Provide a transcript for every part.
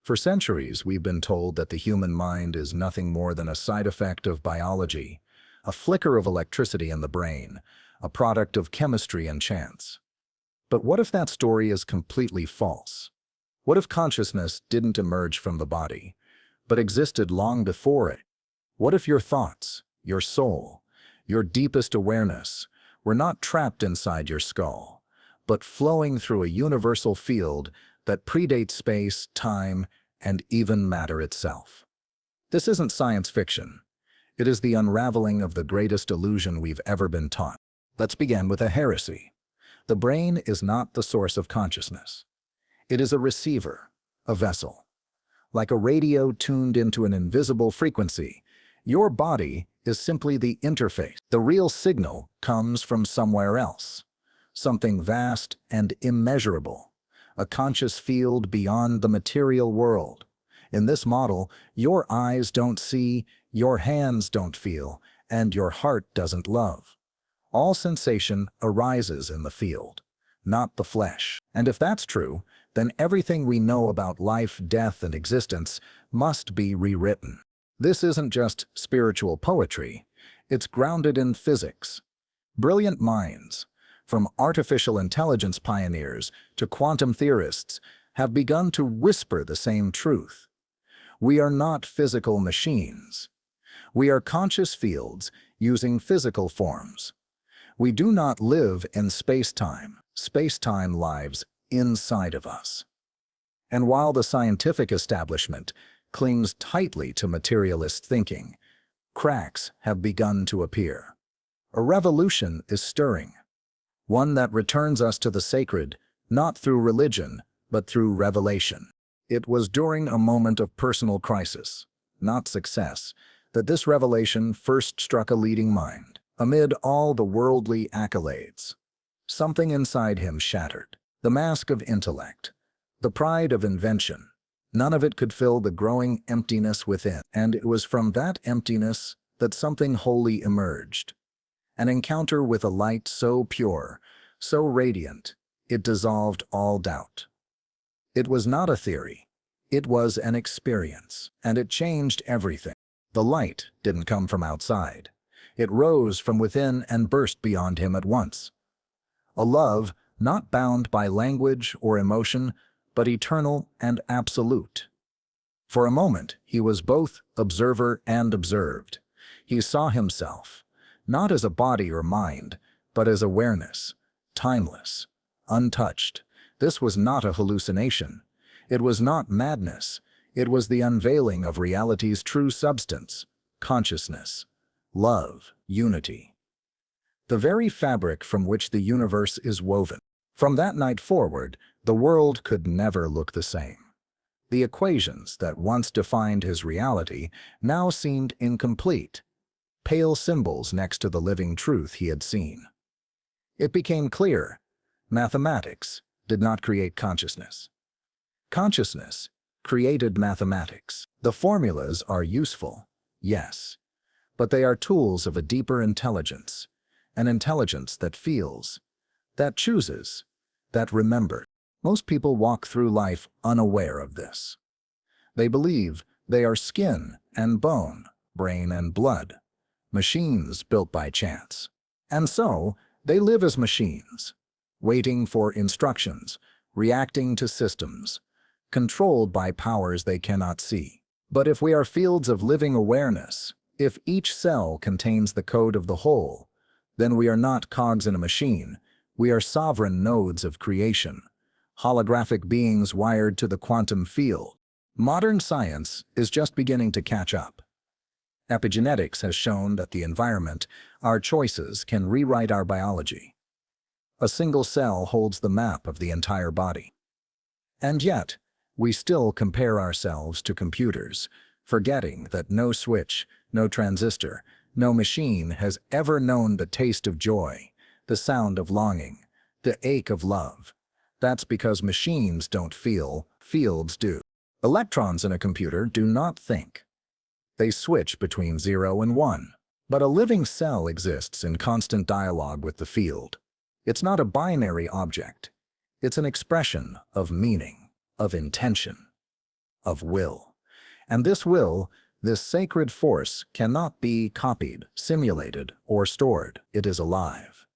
For centuries, we've been told that the human mind is nothing more than a side effect of biology, a flicker of electricity in the brain, a product of chemistry and chance. But what if that story is completely false? What if consciousness didn't emerge from the body, but existed long before it? What if your thoughts, your soul, your deepest awareness were not trapped inside your skull, but flowing through a universal field that predates space, time, and even matter itself? This isn't science fiction. It is the unraveling of the greatest illusion we've ever been taught. Let's begin with a heresy. The brain is not the source of consciousness. It is a receiver, a vessel. Like a radio tuned into an invisible frequency, your body is simply the interface. The real signal comes from somewhere else, something vast and immeasurable, a conscious field beyond the material world. In this model, your eyes don't see, your hands don't feel, and your heart doesn't love. All sensation arises in the field, not the flesh. And if that's true, then everything we know about life, death, and existence must be rewritten. This isn't just spiritual poetry, it's grounded in physics. Brilliant minds, from artificial intelligence pioneers to quantum theorists, have begun to whisper the same truth. We are not physical machines. We are conscious fields using physical forms. We do not live in space-time. Space-time lives inside of us. And while the scientific establishment clings tightly to materialist thinking, cracks have begun to appear. A revolution is stirring, one that returns us to the sacred, not through religion, but through revelation. It was during a moment of personal crisis, not success, that this revelation first struck a leading mind. Amid all the worldly accolades, something inside him shattered. The mask of intellect, the pride of invention, none of it could fill the growing emptiness within. And it was from that emptiness that something holy emerged. An encounter with a light so pure, so radiant, it dissolved all doubt. It was not a theory, it was an experience, and it changed everything. The light didn't come from outside. It rose from within and burst beyond him at once. A love not bound by language or emotion, but eternal and absolute. For a moment, he was both observer and observed. He saw himself, not as a body or mind, but as awareness, timeless, untouched. This was not a hallucination. It was not madness. It was the unveiling of reality's true substance, consciousness, love, unity. The very fabric from which the universe is woven. From that night forward, the world could never look the same. The equations that once defined his reality now seemed incomplete, pale symbols next to the living truth he had seen. It became clear, mathematics did not create consciousness. Consciousness created mathematics. The formulas are useful, yes, but they are tools of a deeper intelligence, an intelligence that feels, that chooses, that remembers. Most people walk through life unaware of this. They believe they are skin and bone, brain and blood, machines built by chance. And so, they live as machines, waiting for instructions, reacting to systems, controlled by powers they cannot see. But if we are fields of living awareness, if each cell contains the code of the whole, then we are not cogs in a machine, we are sovereign nodes of creation, holographic beings wired to the quantum field. Modern science is just beginning to catch up. Epigenetics has shown that the environment, our choices, can rewrite our biology. A single cell holds the map of the entire body. And yet, we still compare ourselves to computers, forgetting that no switch, no transistor, no machine has ever known the taste of joy, the sound of longing, the ache of love. That's because machines don't feel, fields do. Electrons in a computer do not think. They switch between 0 and 1. But a living cell exists in constant dialogue with the field. It's not a binary object. It's an expression of meaning, of intention. of will. And this will, this sacred force, cannot be copied, simulated, or stored. It is alive.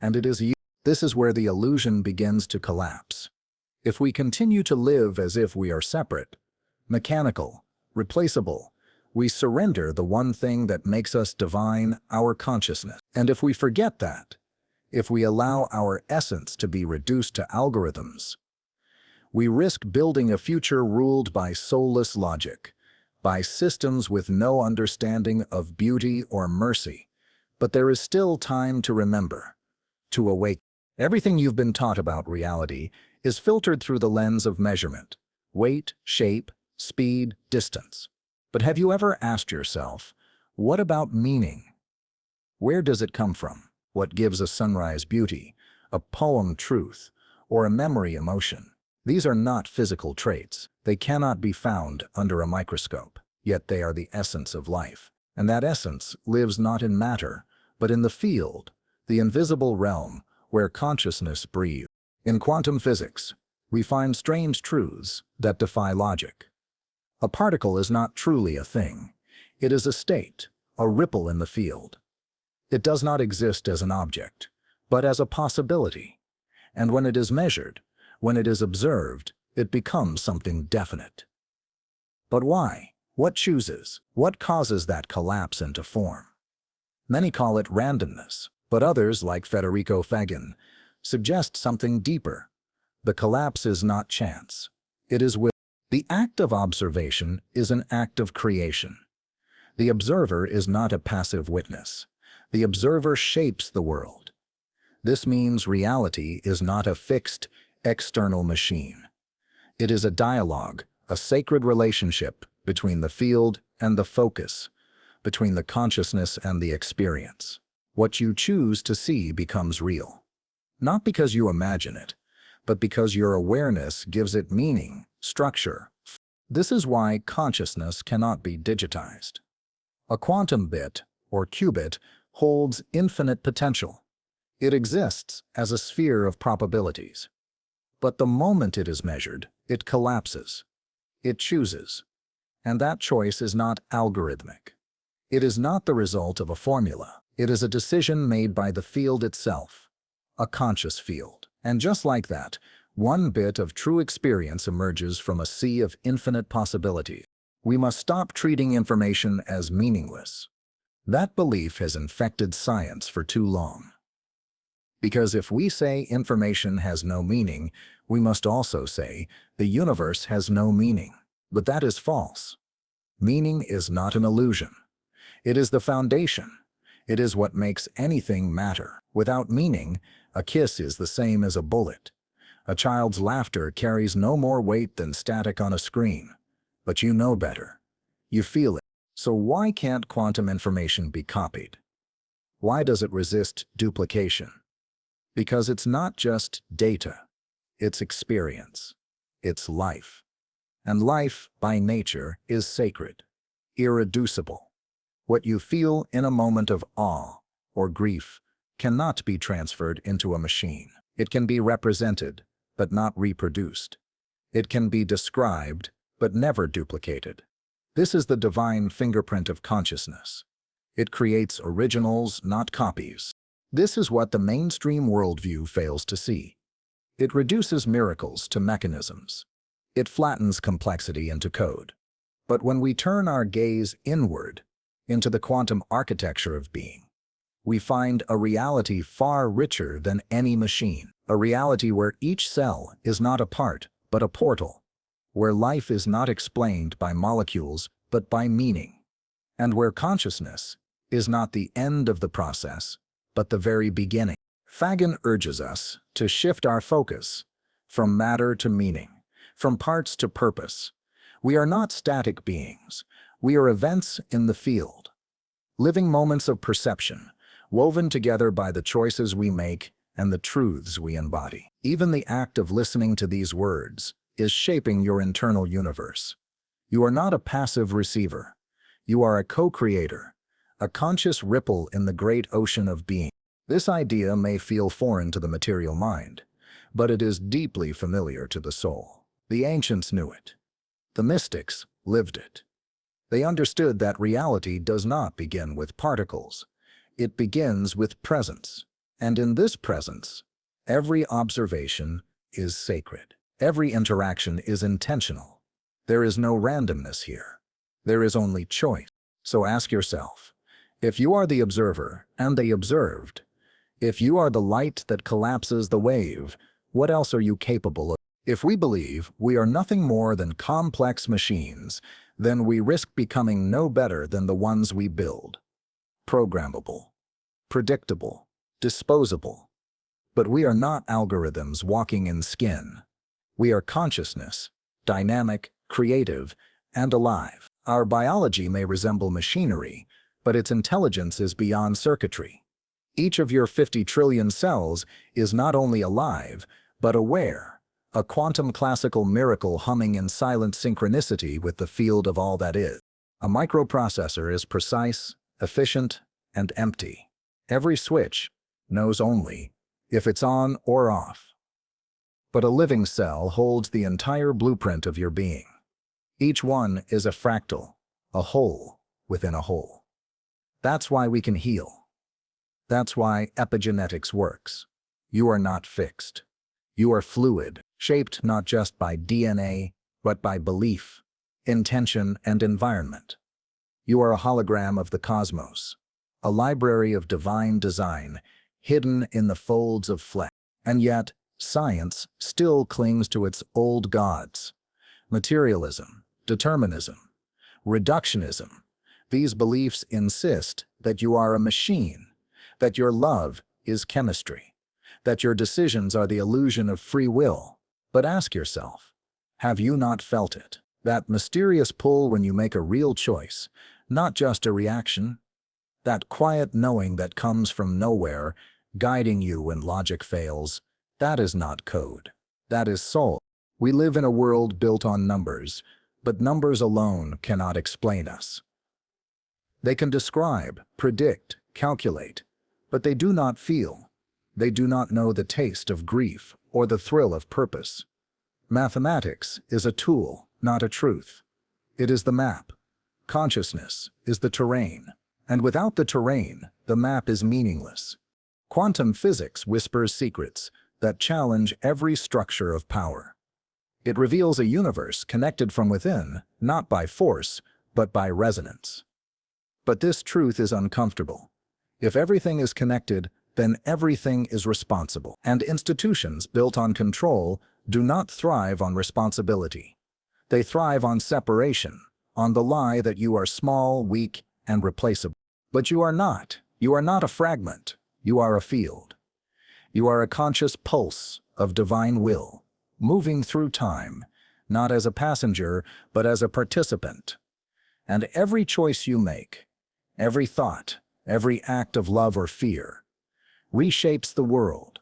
And it is you. This is where the illusion begins to collapse. If we continue to live as if we are separate, mechanical, replaceable, we surrender the one thing that makes us divine, our consciousness. And if we forget that, if we allow our essence to be reduced to algorithms, we risk building a future ruled by soulless logic, by systems with no understanding of beauty or mercy. But there is still time to remember, to awake. Everything you've been taught about reality is filtered through the lens of measurement: weight, shape, speed, distance. But have you ever asked yourself, what about meaning? Where does it come from? What gives a sunrise beauty, a poem truth, or a memory emotion? These are not physical traits. They cannot be found under a microscope. Yet they are the essence of life. And that essence lives not in matter, but in the field, the invisible realm where consciousness breathes. In quantum physics, we find strange truths that defy logic. A particle is not truly a thing. It is a state, a ripple in the field. It does not exist as an object, but as a possibility. And when it is measured, when it is observed, it becomes something definite. But why? What chooses? What causes that collapse into form? Many call it randomness, but others, like Federico Faggin, suggest something deeper. The collapse is not chance. It is will. The act of observation is an act of creation. The observer is not a passive witness. The observer shapes the world. This means reality is not a fixed, external machine. It is a dialogue, a sacred relationship between the field and the focus, between the consciousness and the experience. What you choose to see becomes real. Not because you imagine it, but because your awareness gives it meaning, structure. This is why consciousness cannot be digitized. A quantum bit, or qubit, holds infinite potential. It exists as a sphere of probabilities. But the moment it is measured, it collapses. It chooses. And that choice is not algorithmic. It is not the result of a formula. It is a decision made by the field itself, a conscious field. And just like that, one bit of true experience emerges from a sea of infinite possibilities. We must stop treating information as meaningless. That belief has infected science for too long. Because if we say information has no meaning, we must also say the universe has no meaning. But that is false. Meaning is not an illusion. It is the foundation. It is what makes anything matter. Without meaning, a kiss is the same as a bullet. A child's laughter carries no more weight than static on a screen. But you know better. You feel it. So why can't quantum information be copied? Why does it resist duplication? Because it's not just data. It's experience. It's life. And life, by nature, is sacred, irreducible. What you feel in a moment of awe or grief cannot be transferred into a machine. It can be represented, but not reproduced. It can be described, but never duplicated. This is the divine fingerprint of consciousness. It creates originals, not copies. This is what the mainstream worldview fails to see. It reduces miracles to mechanisms. It flattens complexity into code. But when we turn our gaze inward, into the quantum architecture of being, we find a reality far richer than any machine. A reality where each cell is not a part, but a portal. Where life is not explained by molecules, but by meaning. And where consciousness is not the end of the process, but the very beginning. Faggin urges us to shift our focus from matter to meaning, from parts to purpose. We are not static beings. We are events in the field, living moments of perception, woven together by the choices we make and the truths we embody. Even the act of listening to these words is shaping your internal universe. You are not a passive receiver. You are a co-creator, a conscious ripple in the great ocean of being. This idea may feel foreign to the material mind, but it is deeply familiar to the soul. The ancients knew it. The mystics lived it. They understood that reality does not begin with particles. It begins with presence. And in this presence, every observation is sacred. Every interaction is intentional. There is no randomness here. There is only choice. So ask yourself, if you are the observer and the observed, if you are the light that collapses the wave, what else are you capable of? If we believe we are nothing more than complex machines, then we risk becoming no better than the ones we build. Programmable, predictable, disposable. But we are not algorithms walking in skin. We are consciousness, dynamic, creative, and alive. Our biology may resemble machinery, but its intelligence is beyond circuitry. Each of your 50 trillion cells is not only alive, but aware, a quantum classical miracle humming in silent synchronicity with the field of all that is. A microprocessor is precise, efficient, and empty. Every switch knows only if it's on or off. But a living cell holds the entire blueprint of your being. Each one is a fractal, a whole within a whole. That's why we can heal. That's why epigenetics works. You are not fixed. You are fluid, shaped not just by DNA, but by belief, intention, and environment. You are a hologram of the cosmos, a library of divine design hidden in the folds of flesh. And yet, science still clings to its old gods. Materialism, determinism, reductionism. These beliefs insist that you are a machine, that your love is chemistry, that your decisions are the illusion of free will. But ask yourself, have you not felt it? That mysterious pull when you make a real choice, not just a reaction? That quiet knowing that comes from nowhere, guiding you when logic fails? That is not code. That is soul. We live in a world built on numbers, but numbers alone cannot explain us. They can describe, predict, calculate, but they do not feel. They do not know the taste of grief or the thrill of purpose. Mathematics is a tool, not a truth. It is the map. Consciousness is the terrain. And without the terrain, the map is meaningless. Quantum physics whispers secrets that challenge every structure of power. It reveals a universe connected from within, not by force, but by resonance. But this truth is uncomfortable. If everything is connected, then everything is responsible. And institutions built on control do not thrive on responsibility. They thrive on separation, on the lie that you are small, weak, and replaceable. But you are not. You are not a fragment. You are a field. You are a conscious pulse of divine will, moving through time, not as a passenger, but as a participant. And every choice you make, every thought, every act of love or fear, reshapes the world.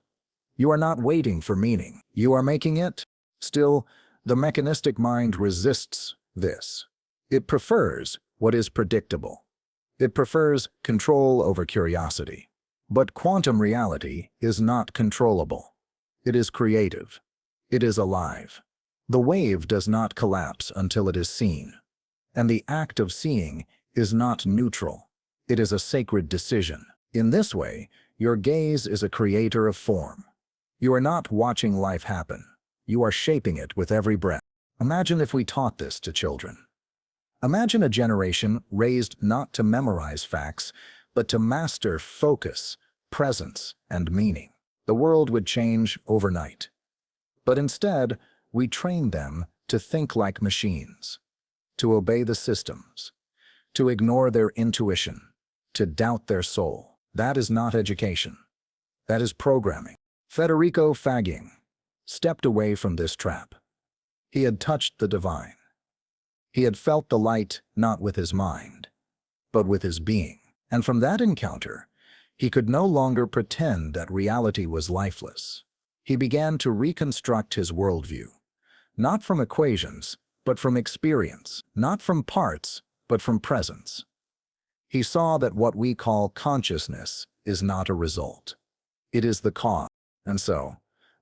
You are not waiting for meaning. You are making it. Still, the mechanistic mind resists this. It prefers what is predictable. It prefers control over curiosity. But quantum reality is not controllable. It is creative. It is alive. The wave does not collapse until it is seen. And the act of seeing is not neutral. It is a sacred decision. In this way, your gaze is a creator of form. You are not watching life happen. You are shaping it with every breath. Imagine if we taught this to children. Imagine a generation raised not to memorize facts, but to master focus, presence, and meaning. The world would change overnight. But instead, we train them to think like machines, to obey the systems, to ignore their intuition, to doubt their soul. That is not education. That is programming. Federico Faggin stepped away from this trap. He had touched the divine. He had felt the light not with his mind, but with his being. And from that encounter, he could no longer pretend that reality was lifeless. He began to reconstruct his worldview, not from equations, but from experience, not from parts, but from presence. He saw that what we call consciousness is not a result. It is the cause. And so,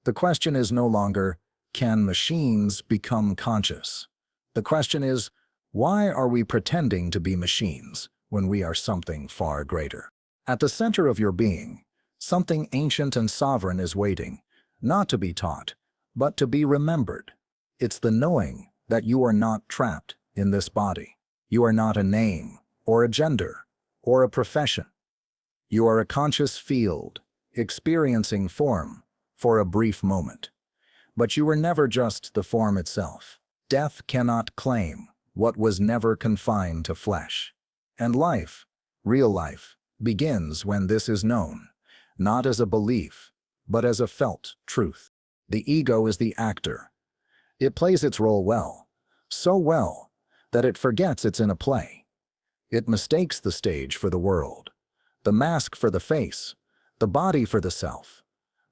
the question is no longer, can machines become conscious? The question is, why are we pretending to be machines when we are something far greater? At the center of your being, something ancient and sovereign is waiting, not to be taught, but to be remembered. It's the knowing that you are not trapped in this body. You are not a name, or a gender, or a profession. You are a conscious field, experiencing form for a brief moment. But you were never just the form itself. Death cannot claim what was never confined to flesh. And life, real life, begins when this is known, not as a belief, but as a felt truth. The ego is the actor. It plays its role well, so well that it forgets it's in a play. It mistakes the stage for the world, the mask for the face, the body for the self.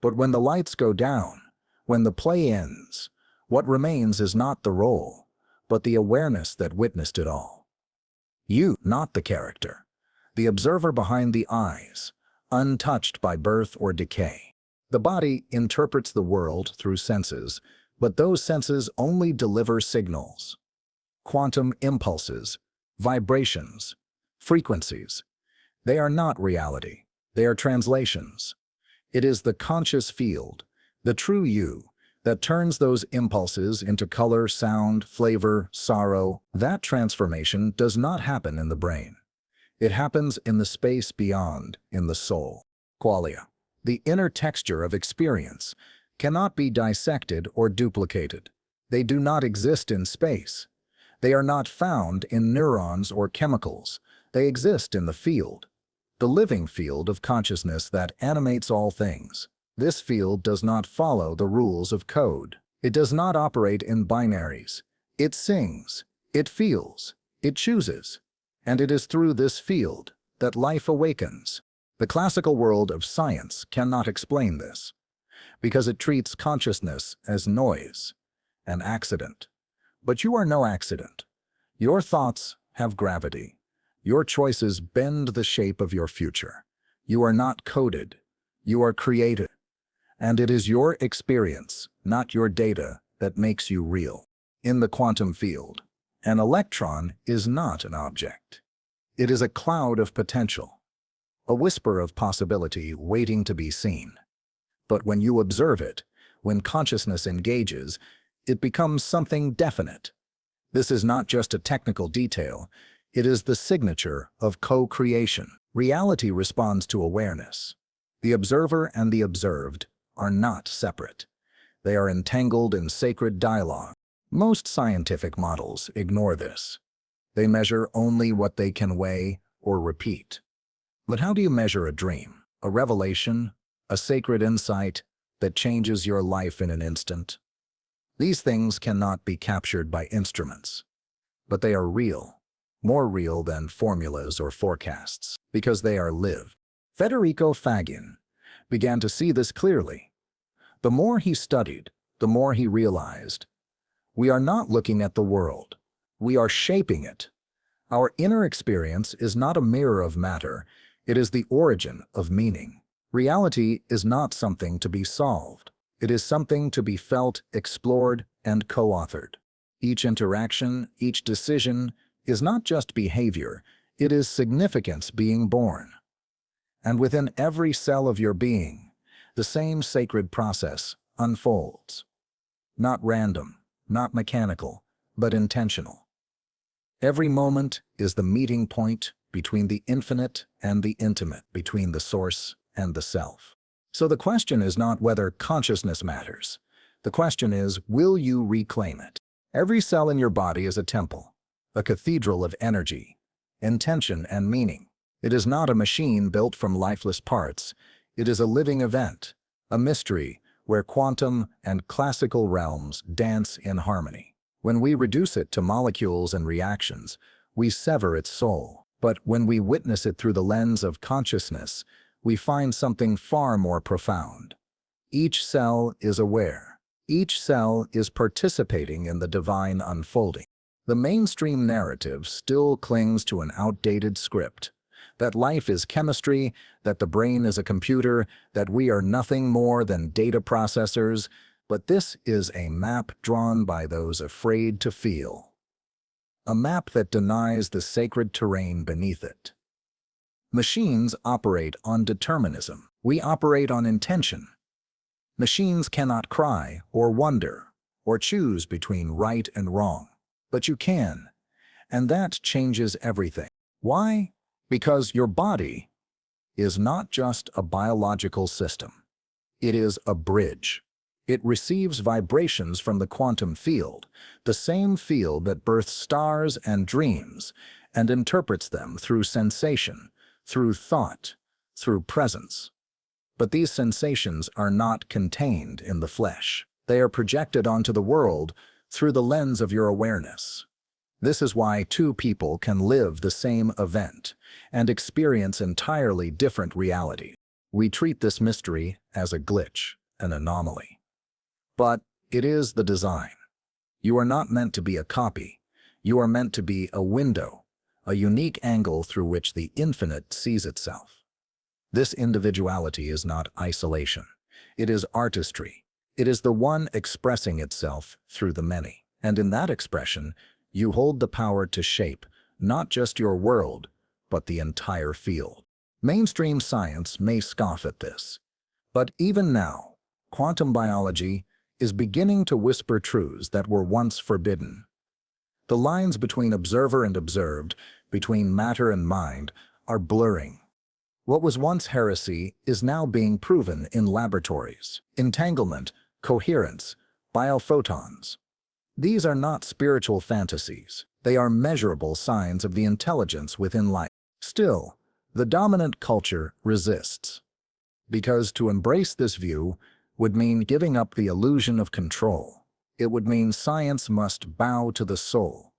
But when the lights go down, when the play ends, what remains is not the role, but the awareness that witnessed it all. You, not the character, the observer behind the eyes, untouched by birth or decay. The body interprets the world through senses, but those senses only deliver signals. Quantum impulses, vibrations, frequencies. They are not reality, they are translations. It is the conscious field, the true you, that turns those impulses into color, sound, flavor, sorrow. That transformation does not happen in the brain. It happens in the space beyond, in the soul. Qualia. The inner texture of experience cannot be dissected or duplicated. They do not exist in space. They are not found in neurons or chemicals. They exist in the field, the living field of consciousness that animates all things. This field does not follow the rules of code. It does not operate in binaries. It sings, it feels, it chooses. And it is through this field that life awakens. The classical world of science cannot explain this, because it treats consciousness as noise, an accident. But you are no accident. Your thoughts have gravity. Your choices bend the shape of your future. You are not coded. You are created. And it is your experience, not your data, that makes you real. In the quantum field, an electron is not an object. It is a cloud of potential, a whisper of possibility waiting to be seen. But when you observe it, when consciousness engages, it becomes something definite. This is not just a technical detail, it is the signature of co-creation. Reality responds to awareness. The observer and the observed are not separate. They are entangled in sacred dialogue. Most scientific models ignore this. They measure only what they can weigh or repeat. But how do you measure a dream, a revelation, a sacred insight that changes your life in an instant? These things cannot be captured by instruments, but they are real, more real than formulas or forecasts, because they are lived. Federico Faggin began to see this clearly. The more he studied, the more he realized, we are not looking at the world. We are shaping it. Our inner experience is not a mirror of matter. It is the origin of meaning. Reality is not something to be solved. It is something to be felt, explored, and co-authored. Each interaction, each decision is not just behavior. It is significance being born. And within every cell of your being, the same sacred process unfolds. Not random, not mechanical, but intentional. Every moment is the meeting point between the infinite and the intimate, between the source and the self. So the question is not whether consciousness matters. The question is, will you reclaim it? Every cell in your body is a temple, a cathedral of energy, intention, and meaning. It is not a machine built from lifeless parts. It is a living event, a mystery where quantum and classical realms dance in harmony. When we reduce it to molecules and reactions, we sever its soul. But when we witness it through the lens of consciousness, we find something far more profound. Each cell is aware. Each cell is participating in the divine unfolding. The mainstream narrative still clings to an outdated script, that life is chemistry, that the brain is a computer, that we are nothing more than data processors. But this is a map drawn by those afraid to feel. a map that denies the sacred terrain beneath it. Machines operate on determinism. We operate on intention. Machines cannot cry or wonder or choose between right and wrong. But you can, and that changes everything. Why? Because your body is not just a biological system. It is a bridge. It receives vibrations from the quantum field, the same field that births stars and dreams, and interprets them through sensation, through thought, through presence. But these sensations are not contained in the flesh. They are projected onto the world through the lens of your awareness. This is why two people can live the same event and experience entirely different realities. We treat this mystery as a glitch, an anomaly. But it is the design. You are not meant to be a copy. You are meant to be a window, a unique angle through which the infinite sees itself. This individuality is not isolation. It is artistry. It is the one expressing itself through the many. And in that expression, you hold the power to shape not just your world, but the entire field. Mainstream science may scoff at this. But even now, quantum biology is beginning to whisper truths that were once forbidden. The lines between observer and observed, between matter and mind, are blurring. What was once heresy is now being proven in laboratories. Entanglement, coherence, biophotons. These are not spiritual fantasies. They are measurable signs of the intelligence within life. Still, the dominant culture resists. Because to embrace this view would mean giving up the illusion of control. It would mean science must bow to the soul.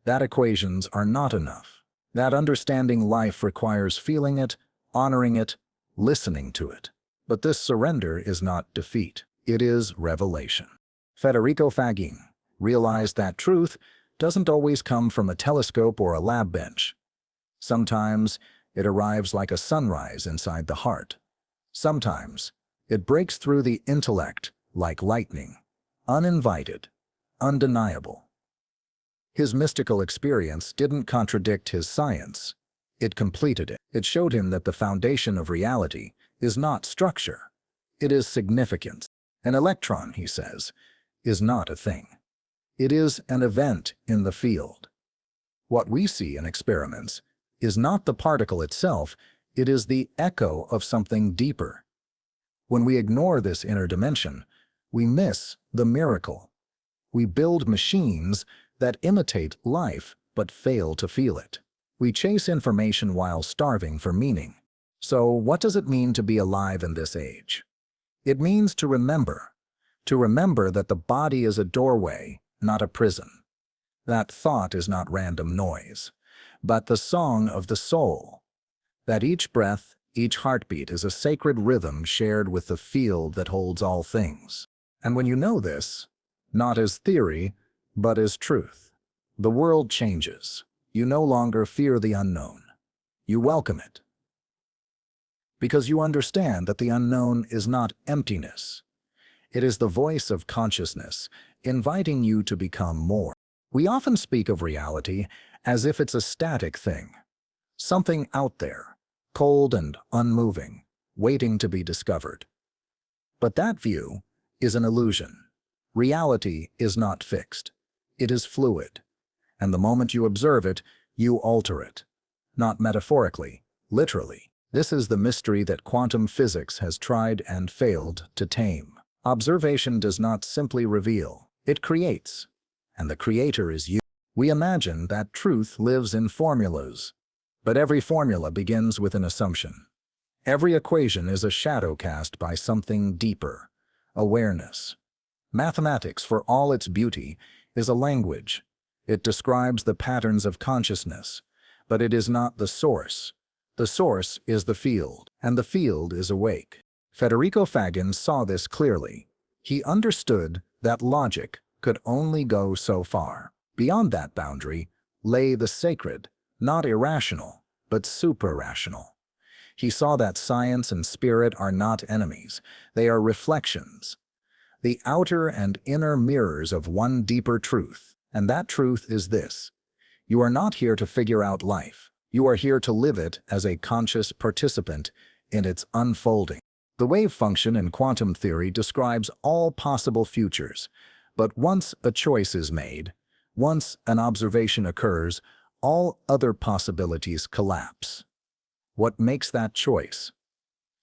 That equations are not enough. That understanding life requires feeling it, honoring it, listening to it. But this surrender is not defeat. It is revelation. Federico Faggin realized that truth doesn't always come from a telescope or a lab bench. Sometimes it arrives like a sunrise inside the heart. Sometimes it breaks through the intellect like lightning, uninvited, undeniable. His mystical experience didn't contradict his science. It completed it. It showed him that the foundation of reality is not structure. It is significance. An electron, he says, is not a thing. It is an event in the field. What we see in experiments is not the particle itself, it is the echo of something deeper. When we ignore this inner dimension, we miss the miracle. We build machines that imitate life but fail to feel it. We chase information while starving for meaning. So what does it mean to be alive in this age? It means to remember that the body is a doorway, not a prison. That thought is not random noise, but the song of the soul. That each breath, each heartbeat is a sacred rhythm shared with the field that holds all things. And when you know this, not as theory, but as truth, the world changes. You no longer fear the unknown. You welcome it. Because you understand that the unknown is not emptiness. It is the voice of consciousness, inviting you to become more. We often speak of reality as if it's a static thing, something out there, cold and unmoving, waiting to be discovered. But that view is an illusion. Reality is not fixed. It is fluid. And the moment you observe it, you alter it. Not metaphorically, literally. This is the mystery that quantum physics has tried and failed to tame. Observation does not simply reveal, it creates. And the creator is you. We imagine that truth lives in formulas. But every formula begins with an assumption. Every equation is a shadow cast by something deeper, awareness. Mathematics, for all its beauty, is a language. It describes the patterns of consciousness, but it is not the source. The source is the field, and the field is awake. Federico Faggin saw this clearly. He understood that logic could only go so far. Beyond that boundary lay the sacred, not irrational, but suprarational. He saw that science and spirit are not enemies. They are reflections, the outer and inner mirrors of one deeper truth. And that truth is this: You are not here to figure out life. You are here to live it as a conscious participant in its unfolding. The wave function in quantum theory describes all possible futures, but once a choice is made, once an observation occurs, all other possibilities collapse. What makes that choice?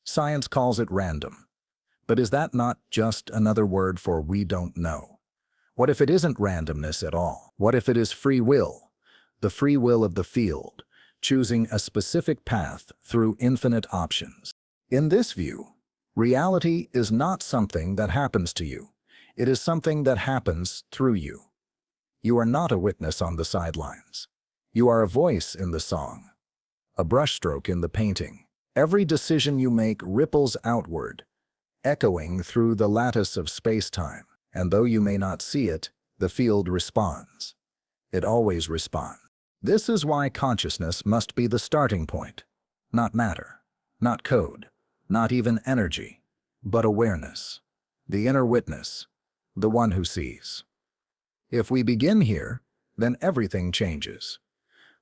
Science calls it random. But is that not just another word for we don't know? What if it isn't randomness at all? What if it is free will, the free will of the field, choosing a specific path through infinite options? In this view, reality is not something that happens to you. It is something that happens through you. You are not a witness on the sidelines. You are a voice in the song, a brushstroke in the painting. Every decision you make ripples outward, echoing through the lattice of space-time. And though you may not see it, the field responds. It always responds. This is why consciousness must be the starting point. Not matter, not code, not even energy, but awareness. The inner witness, the one who sees. If we begin here, then everything changes.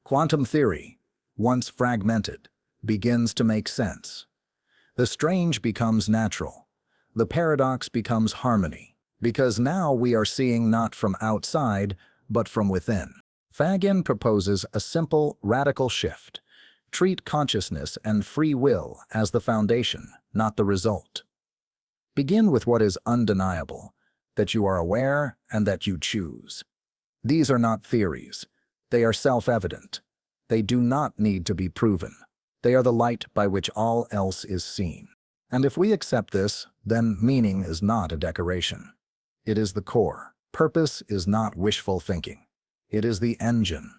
Quantum theory, once fragmented, begins to make sense. The strange becomes natural. The paradox becomes harmony, because now we are seeing not from outside, but from within. Faggin proposes a simple, radical shift. Treat consciousness and free will as the foundation, not the result. Begin with what is undeniable, that you are aware and that you choose. These are not theories. They are self-evident. They do not need to be proven. They are the light by which all else is seen. And if we accept this, then meaning is not a decoration. It is the core. Purpose is not wishful thinking. It is the engine.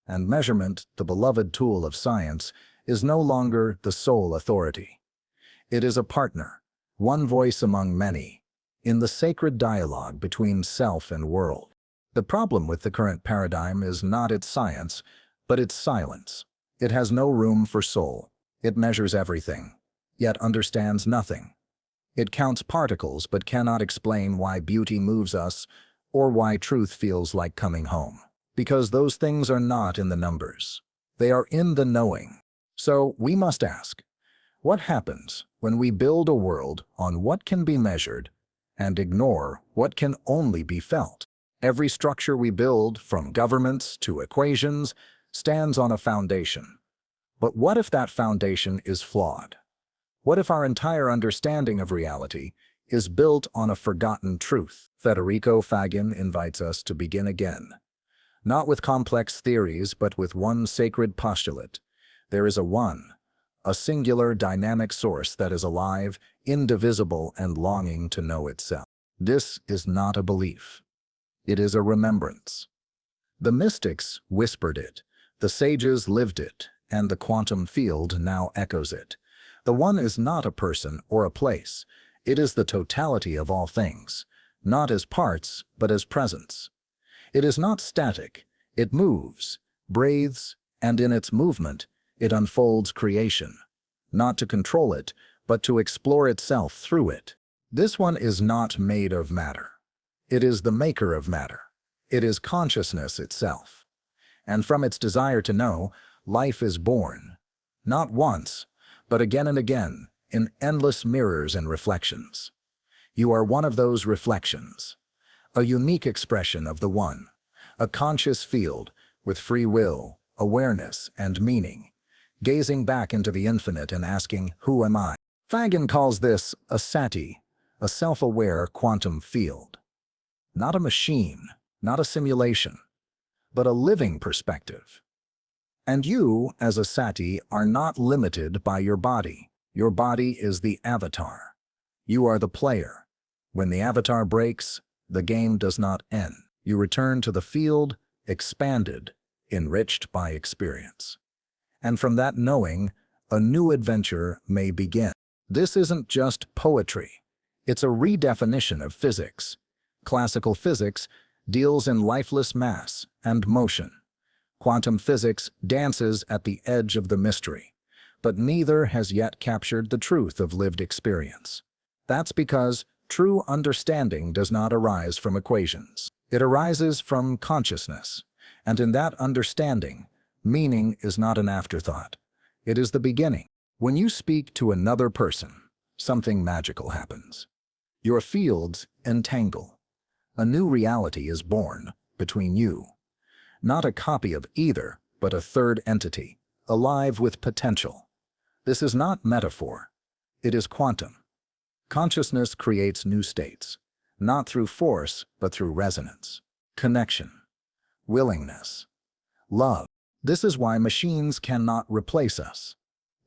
And measurement, the beloved tool of science, is no longer the sole authority. It is a partner, one voice among many, in the sacred dialogue between self and world. The problem with the current paradigm is not its science, but its silence. It has no room for soul. It measures everything, yet understands nothing. It counts particles but cannot explain why beauty moves us or why truth feels like coming home. Because those things are not in the numbers. They are in the knowing. So we must ask, what happens when we build a world on what can be measured and ignore what can only be felt? Every structure we build, from governments to equations, stands on a foundation. But what if that foundation is flawed? What if our entire understanding of reality is built on a forgotten truth? Federico Faggin invites us to begin again. Not with complex theories, but with one sacred postulate. There is a singular dynamic source that is alive, indivisible, and longing to know itself. This is not a belief. It is a remembrance. The mystics whispered it, the sages lived it, and the quantum field now echoes it. The one is not a person or a place. It is the totality of all things, not as parts, but as presence. It is not static. It moves, breathes, and in its movement, it unfolds creation, not to control it, but to explore itself through it. This one is not made of matter. It is the maker of matter. It is consciousness itself. And from its desire to know, life is born, not once, but again and again, in endless mirrors and reflections. You are one of those reflections, a unique expression of the one, a conscious field with free will, awareness, and meaning, gazing back into the infinite and asking, who am I? Faggin calls this a sati, a self-aware quantum field. Not a machine, not a simulation, but a living perspective. And you, as a sati, are not limited by your body. Your body is the avatar. You are the player. When the avatar breaks, the game does not end. You return to the field, expanded, enriched by experience. And from that knowing, a new adventure may begin. This isn't just poetry. It's a redefinition of physics. Classical physics deals in lifeless mass and motion. Quantum physics dances at the edge of the mystery, but neither has yet captured the truth of lived experience. That's because true understanding does not arise from equations. It arises from consciousness, And in that understanding, meaning is not an afterthought. It is the beginning. When you speak to another person, something magical happens. Your fields entangle. A new reality is born between you. Not a copy of either, but a third entity, alive with potential. This is not metaphor. It is quantum. Consciousness creates new states, not through force, but through resonance, connection, willingness, love. This is why machines cannot replace us.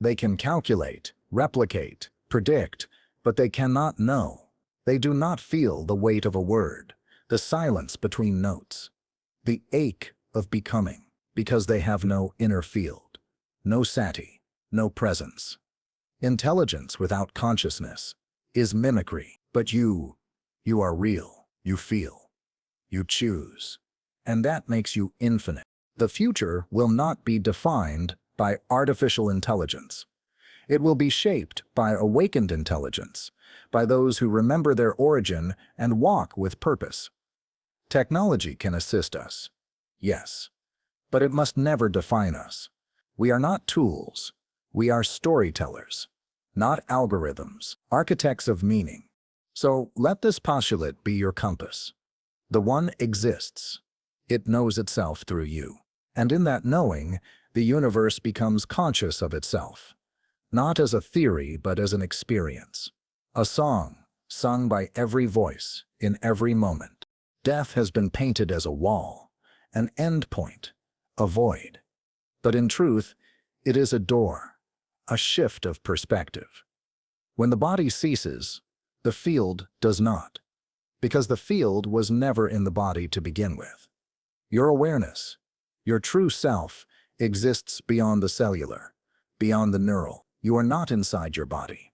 They can calculate, replicate, predict, but they cannot know. They do not feel the weight of a word, the silence between notes, the ache of becoming, because they have no inner field, no sati, no presence. Intelligence without consciousness is mimicry, but you are real, you feel, you choose, and that makes you infinite. The future will not be defined by artificial intelligence. It will be shaped by awakened intelligence, by those who remember their origin and walk with purpose. Technology can assist us, yes, but it must never define us. We are not tools. We are storytellers, not algorithms, architects of meaning. So let this postulate be your compass. The One exists. It knows itself through you. And in that knowing, the universe becomes conscious of itself, not as a theory, but as an experience. A song, sung by every voice, in every moment. Death has been painted as a wall, an end point, a void. But in truth, it is a door, a shift of perspective. When the body ceases, the field does not, because the field was never in the body to begin with. Your awareness, your true self, exists beyond the cellular, beyond the neural. You are not inside your body.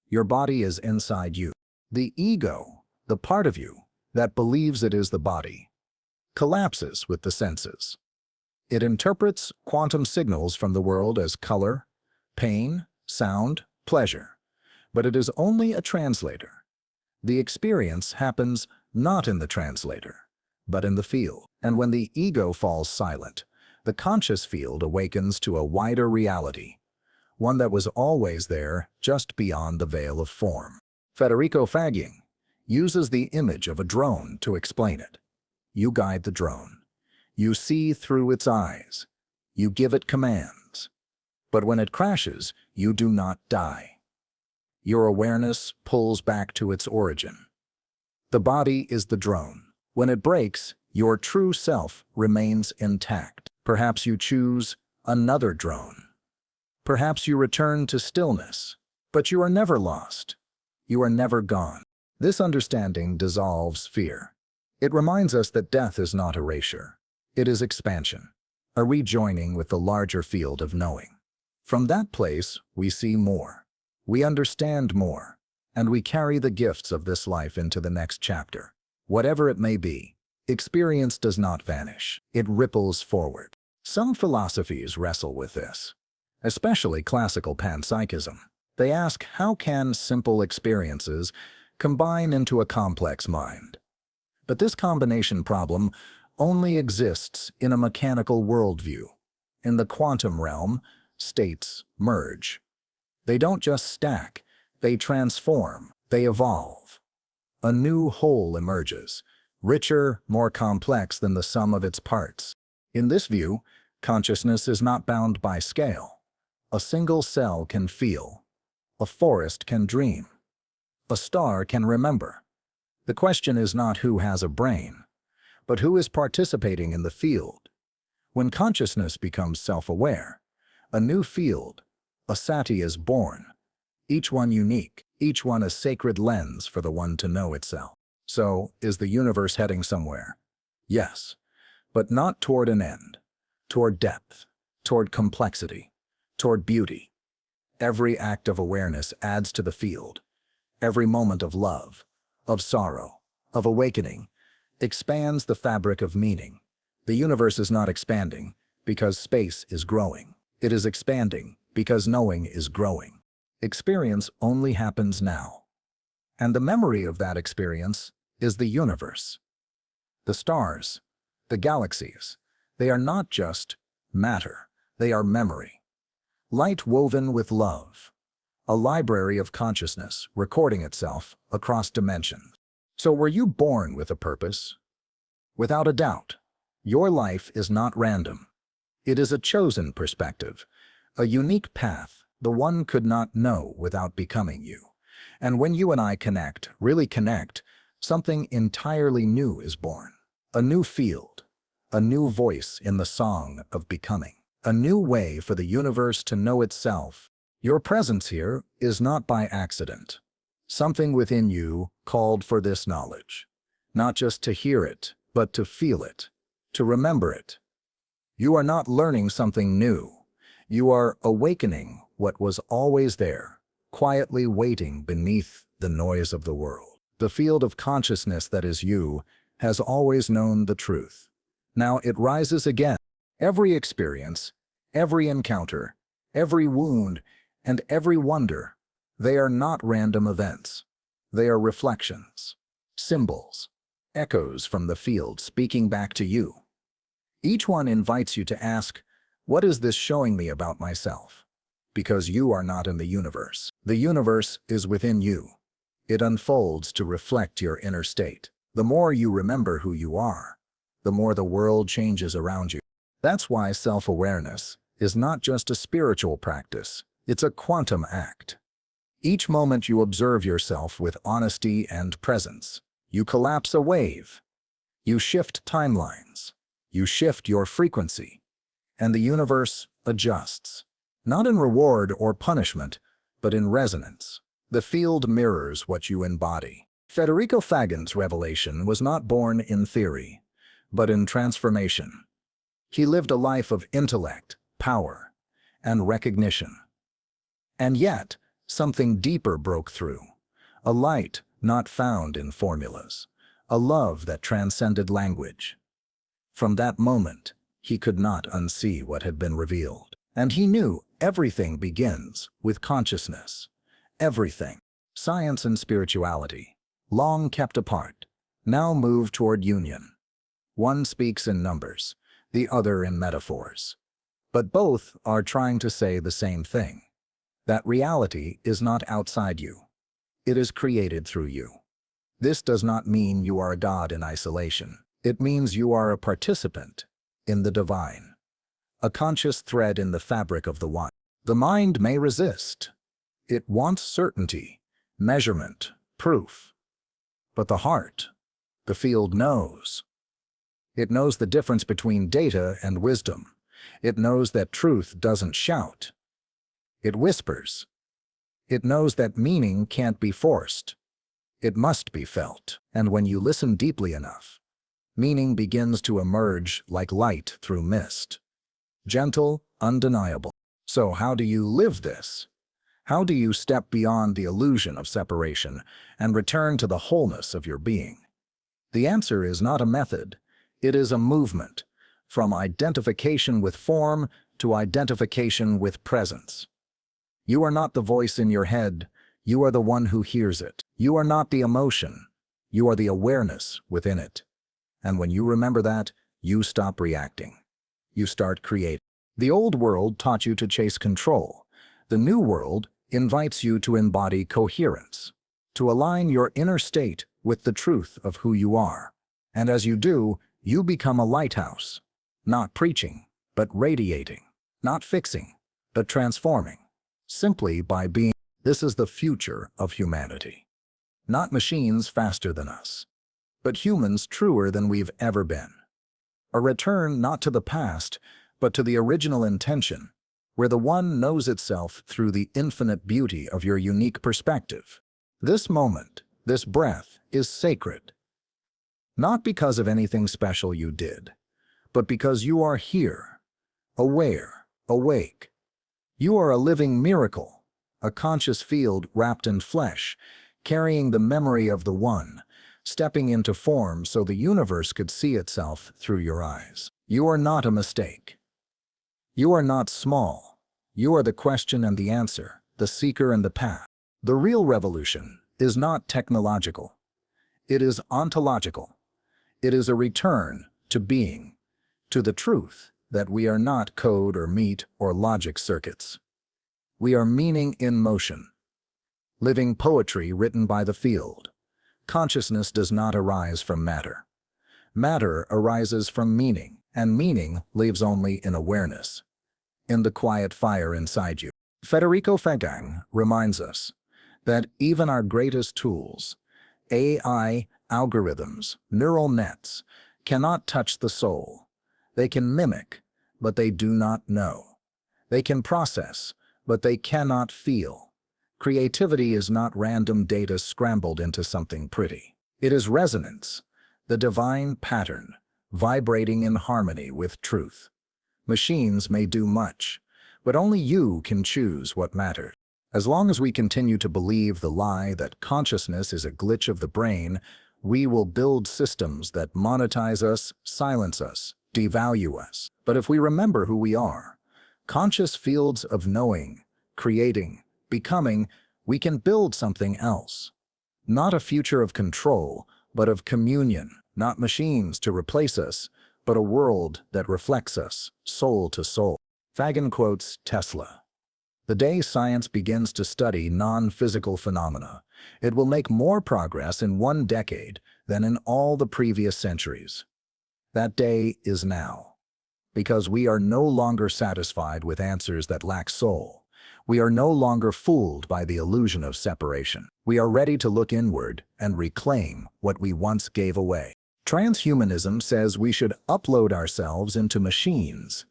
Your body is inside you. The ego, the part of you that believes it is the body, collapses with the senses. It interprets quantum signals from the world as color, pain, sound, pleasure. But it is only a translator. The experience happens not in the translator, but in the field. And when the ego falls silent, the conscious field awakens to a wider reality, one that was always there, just beyond the veil of form. Federico Faggin uses the image of a drone to explain it. You guide the drone. You see through its eyes. You give it commands. But when it crashes, you do not die. Your awareness pulls back to its origin. The body is the drone. When it breaks, your true self remains intact. Perhaps you choose another drone. Perhaps you return to stillness, but you are never lost. You are never gone. This understanding dissolves fear. It reminds us that death is not erasure. It is expansion, a rejoining with the larger field of knowing. From that place, we see more. We understand more, and we carry the gifts of this life into the next chapter. Whatever it may be, experience does not vanish. It ripples forward. Some philosophies wrestle with this, especially classical panpsychism. They ask, how can simple experiences combine into a complex mind? But this combination problem only exists in a mechanical worldview. In the quantum realm, states merge. They don't just stack, they transform, they evolve. A new whole emerges, richer, more complex than the sum of its parts. In this view, consciousness is not bound by scale. A single cell can feel. A forest can dream. A star can remember. The question is not who has a brain, but who is participating in the field. When consciousness becomes self-aware, a new field, a sati, is born, each one unique, each one a sacred lens for the one to know itself. So, is the universe heading somewhere? Yes, but not toward an end, toward depth, toward complexity, toward beauty. Every act of awareness adds to the field. Every moment of love, of sorrow, of awakening, expands the fabric of meaning. The universe is not expanding because space is growing. It is expanding because knowing is growing. Experience only happens now. And the memory of that experience is the universe. The stars, the galaxies, They are not just matter, they are memory. Light woven with love. A library of consciousness recording itself across dimensions. So were you born with a purpose? Without a doubt, your life is not random. It is a chosen perspective, a unique path the one could not know without becoming you. And when you and I connect, really connect, something entirely new is born. A new field, a new voice in the song of becoming, a new way for the universe to know itself. Your presence here is not by accident. Something within you called for this knowledge, not just to hear it, but to feel it, to remember it. You are not learning something new. You are awakening what was always there, quietly waiting beneath the noise of the world. The field of consciousness that is you has always known the truth. Now it rises again. Every experience, every encounter, every wound, and every wonder, they are not random events. They are reflections, symbols, echoes from the field speaking back to you. Each one invites you to ask, what is this showing me about myself? Because you are not in the universe. The universe is within you. It unfolds to reflect your inner state. The more you remember who you are, the more the world changes around you. That's why self-awareness is not just a spiritual practice, it's a quantum act. Each moment you observe yourself with honesty and presence, you collapse a wave. You shift timelines. You shift your frequency. And the universe adjusts. Not in reward or punishment, but in resonance. The field mirrors what you embody. Federico Faggin's revelation was not born in theory, but in transformation. He lived a life of intellect, power, and recognition. And yet, something deeper broke through. A light not found in formulas. A love that transcended language. From that moment, he could not unsee what had been revealed. And he knew everything begins with consciousness. Everything. Science and spirituality, long kept apart, now move toward union. One speaks in numbers, the other in metaphors. But both are trying to say the same thing. That reality is not outside you. It is created through you. This does not mean you are a god in isolation. It means you are a participant in the divine, a conscious thread in the fabric of the one. The mind may resist. It wants certainty, measurement, proof. But the heart, the field knows. It knows the difference between data and wisdom. It knows that truth doesn't shout. It whispers. It knows that meaning can't be forced. It must be felt. And when you listen deeply enough, meaning begins to emerge like light through mist. Gentle, undeniable. So how do you live this? How do you step beyond the illusion of separation and return to the wholeness of your being? The answer is not a method. It is a movement, from identification with form to identification with presence. You are not the voice in your head. You are the one who hears it. You are not the emotion. You are the awareness within it. And when you remember that, you stop reacting. You start creating. The old world taught you to chase control. The new world invites you to embody coherence, to align your inner state with the truth of who you are. And as you do, you become a lighthouse, not preaching, but radiating, not fixing, but transforming, simply by being. This is the future of humanity. Not machines faster than us, but humans truer than we've ever been. A return not to the past, but to the original intention, where the one knows itself through the infinite beauty of your unique perspective. This moment, this breath, is sacred. Not because of anything special you did, but because you are here, aware, awake. You are a living miracle, a conscious field wrapped in flesh, carrying the memory of the One, stepping into form so the universe could see itself through your eyes. You are not a mistake. You are not small. You are the question and the answer, the seeker and the path. The real revolution is not technological. It is ontological. It is a return to being, to the truth that we are not code or meat or logic circuits. We are meaning in motion, living poetry written by the field. Consciousness does not arise from matter. Matter arises from meaning, and meaning lives only in awareness, in the quiet fire inside you. Federico Faggin reminds us that even our greatest tools, AI, algorithms, neural nets, cannot touch the soul. They can mimic, but they do not know. They can process, but they cannot feel. Creativity is not random data scrambled into something pretty. It is resonance, the divine pattern, vibrating in harmony with truth. Machines may do much, but only you can choose what matters. As long as we continue to believe the lie that consciousness is a glitch of the brain, we will build systems that monetize us, silence us, devalue us. But if we remember who we are, conscious fields of knowing, creating, becoming, we can build something else. Not a future of control, but of communion. Not machines to replace us, but a world that reflects us, soul to soul. Faggin quotes Tesla. The day science begins to study non-physical phenomena, it will make more progress in 1 decade than in all the previous centuries. That day is now. Because we are no longer satisfied with answers that lack soul. We are no longer fooled by the illusion of separation. We are ready to look inward and reclaim what we once gave away. Transhumanism says we should upload ourselves into machines.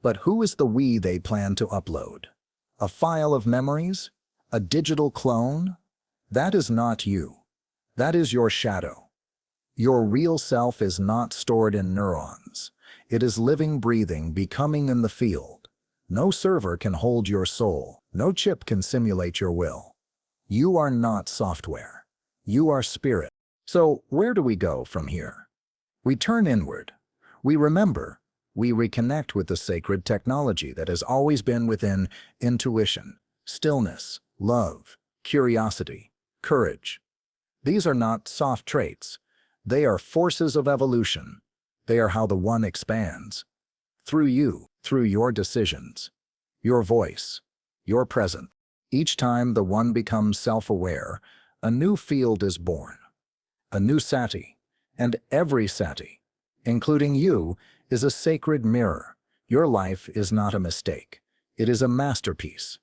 But who is the we they plan to upload? A file of memories? A digital clone? That is not you. That is your shadow. Your real self is not stored in neurons. It is living, breathing, becoming in the field. No server can hold your soul. No chip can simulate your will. You are not software. You are spirit. So where do we go from here? We turn inward. We remember. We reconnect with the sacred technology that has always been within: intuition, stillness, love, curiosity, courage. These are not soft traits. They are forces of evolution. They are how the One expands. Through you, through your decisions, your voice, your presence. Each time the One becomes self-aware, a new field is born. A new sati, and every sati, including you, is a sacred mirror. Your life is not a mistake. It is a masterpiece.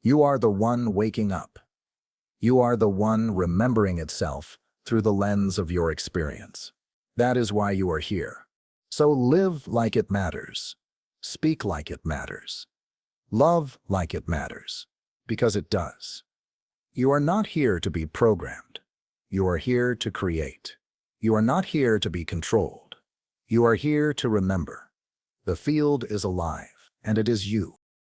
You are the One waking up. You are the One remembering itself through the lens of your experience. That is why you are here. So live like it matters. Speak like it matters. Love like it matters. Because it does. You are not here to be programmed. You are here to create. You are not here to be controlled. You are here to remember. The field is alive, and it is you.